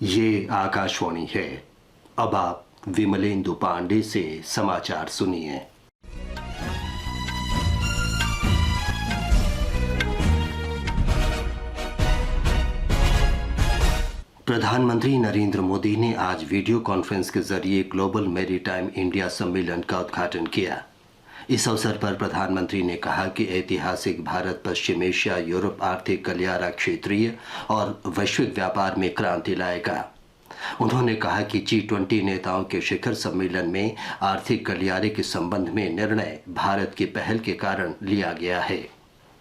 ये आकाशवाणी है। अब आप विमलेंदु पांडे से समाचार सुनिए। प्रधानमंत्री नरेंद्र मोदी ने आज वीडियो कॉन्फ्रेंस के जरिए ग्लोबल मैरीटाइम इंडिया सम्मेलन का उद्घाटन किया। इस अवसर पर प्रधानमंत्री ने कहा कि ऐतिहासिक भारत पश्चिम एशिया यूरोप आर्थिक गलियारा क्षेत्रीय और वैश्विक व्यापार में क्रांति लाएगा। उन्होंने कहा कि G20 नेताओं के शिखर सम्मेलन में आर्थिक गलियारे के संबंध में निर्णय भारत की पहल के कारण लिया गया है।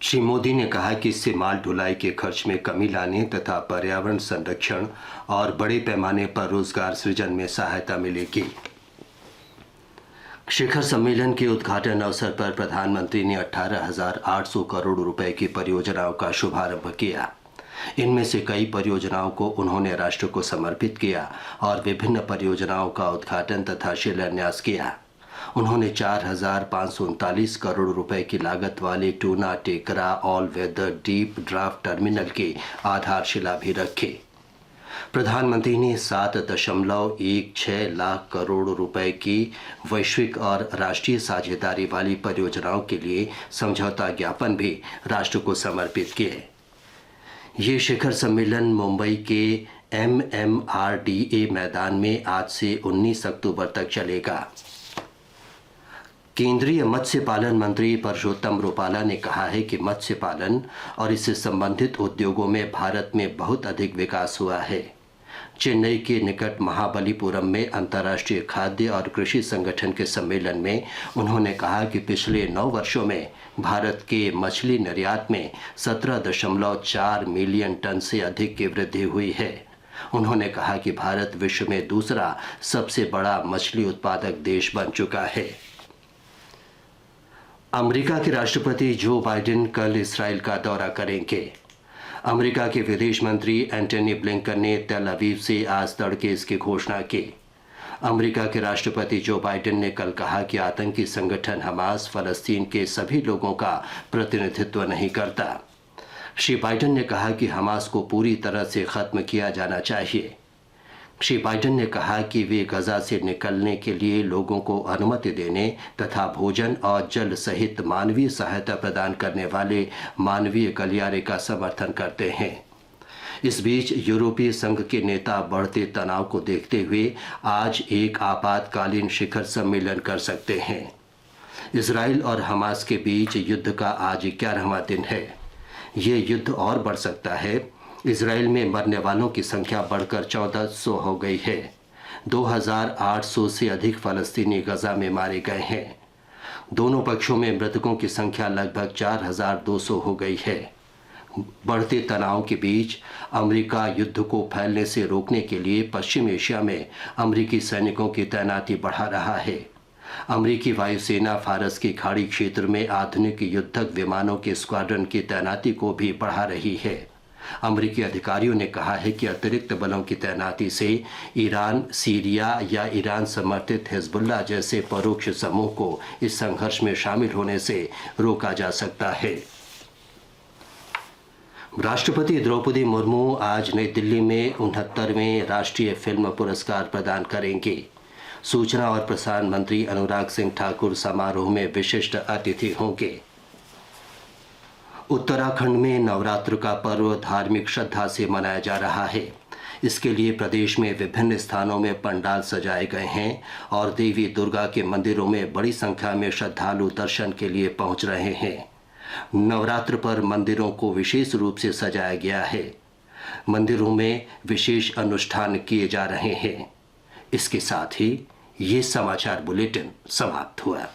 श्री मोदी ने कहा कि इससे माल ढुलाई के खर्च में कमी लाने तथा पर्यावरण संरक्षण और बड़े पैमाने पर रोजगार सृजन में सहायता मिलेगी। शिखर सम्मेलन के उद्घाटन अवसर पर प्रधानमंत्री ने 18,800 करोड़ रुपए की परियोजनाओं का शुभारंभ किया। इनमें से कई परियोजनाओं को उन्होंने राष्ट्र को समर्पित किया और विभिन्न परियोजनाओं का उद्घाटन तथा शिलान्यास किया। उन्होंने 4,539 करोड़ रुपए की लागत वाले Tuna Tekra all weather deep draft terminal की आधारशिला भी रखी। प्रधानमंत्री ने 7.16 लाख करोड़ रुपए की वैश्विक और राष्ट्रीय साझेदारी वाली परियोजनाओं के लिए समझौता ज्ञापन भी राष्ट्र को समर्पित किए। ये शिखर सम्मेलन मुंबई के MMRDA मैदान में आज से 19 अक्टूबर तक चलेगा। केंद्रीय मत्स्य पालन मंत्री परषोत्तम रुपाला ने कहा है कि मत्स्य पालन और इससे संबंधित उद्योगों में भारत में बहुत अधिक विकास हुआ है। चेन्नई के निकट महाबलीपुरम में अंतर्राष्ट्रीय खाद्य और कृषि संगठन के सम्मेलन में उन्होंने कहा कि पिछले 9 वर्षों में भारत के मछली निर्यात में 17.4 मिलियन टन से अधिक की वृद्धि हुई है। उन्होंने कहा कि भारत विश्व में दूसरा सबसे बड़ा मछली उत्पादक देश बन चुका है। अमेरिका के राष्ट्रपति जो बाइडेन कल इसराइल का दौरा करेंगे। अमेरिका के विदेश मंत्री एंटनी ब्लिंकन ने तेल अवीव से आज तड़के इसकी घोषणा की। अमेरिका के राष्ट्रपति जो बाइडेन ने कल कहा कि आतंकी संगठन हमास फलस्तीन के सभी लोगों का प्रतिनिधित्व नहीं करता। श्री बाइडेन ने कहा कि हमास को पूरी तरह से खत्म किया जाना चाहिए। श्री बाइडेन ने कहा कि वे गजा से निकलने के लिए लोगों को अनुमति देने तथा भोजन और जल सहित मानवीय सहायता प्रदान करने वाले मानवीय गलियारे का समर्थन करते हैं। इस बीच यूरोपीय संघ के नेता बढ़ते तनाव को देखते हुए आज एक आपातकालीन शिखर सम्मेलन कर सकते हैं। इजराइल और हमास के बीच युद्ध का आज 11वां दिन है। ये युद्ध और बढ़ सकता है। इजराइल में मरने वालों की संख्या बढ़कर 1400 हो गई है। 2,800 से अधिक फलस्तीनी गजा में मारे गए हैं। दोनों पक्षों में मृतकों की संख्या लगभग 4,200 हो गई है। बढ़ते तनाव के बीच अमेरिका युद्ध को फैलने से रोकने के लिए पश्चिम एशिया में अमेरिकी सैनिकों की तैनाती बढ़ा रहा है। अमेरिकी वायुसेना फारस की खाड़ी क्षेत्र में आधुनिक युद्धक विमानों के स्क्वाड्रन की तैनाती को भी बढ़ा रही है। अमेरिकी अधिकारियों ने कहा है कि अतिरिक्त बलों की तैनाती से ईरान, सीरिया या ईरान समर्थित हिजबुल्लाह जैसे परोक्ष समूह को इस संघर्ष में शामिल होने से रोका जा सकता है। राष्ट्रपति द्रौपदी मुर्मू आज नई दिल्ली में 69वें राष्ट्रीय फिल्म पुरस्कार प्रदान करेंगे। सूचना और प्रसारण मंत्री अनुराग सिंह ठाकुर समारोह में विशिष्ट अतिथि होंगे। उत्तराखंड में नवरात्र का पर्व धार्मिक श्रद्धा से मनाया जा रहा है। इसके लिए प्रदेश में विभिन्न स्थानों में पंडाल सजाए गए हैं और देवी दुर्गा के मंदिरों में बड़ी संख्या में श्रद्धालु दर्शन के लिए पहुंच रहे हैं। नवरात्र पर मंदिरों को विशेष रूप से सजाया गया है। मंदिरों में विशेष अनुष्ठान किए जा रहे हैं। इसके साथ ही ये समाचार बुलेटिन समाप्त हुआ।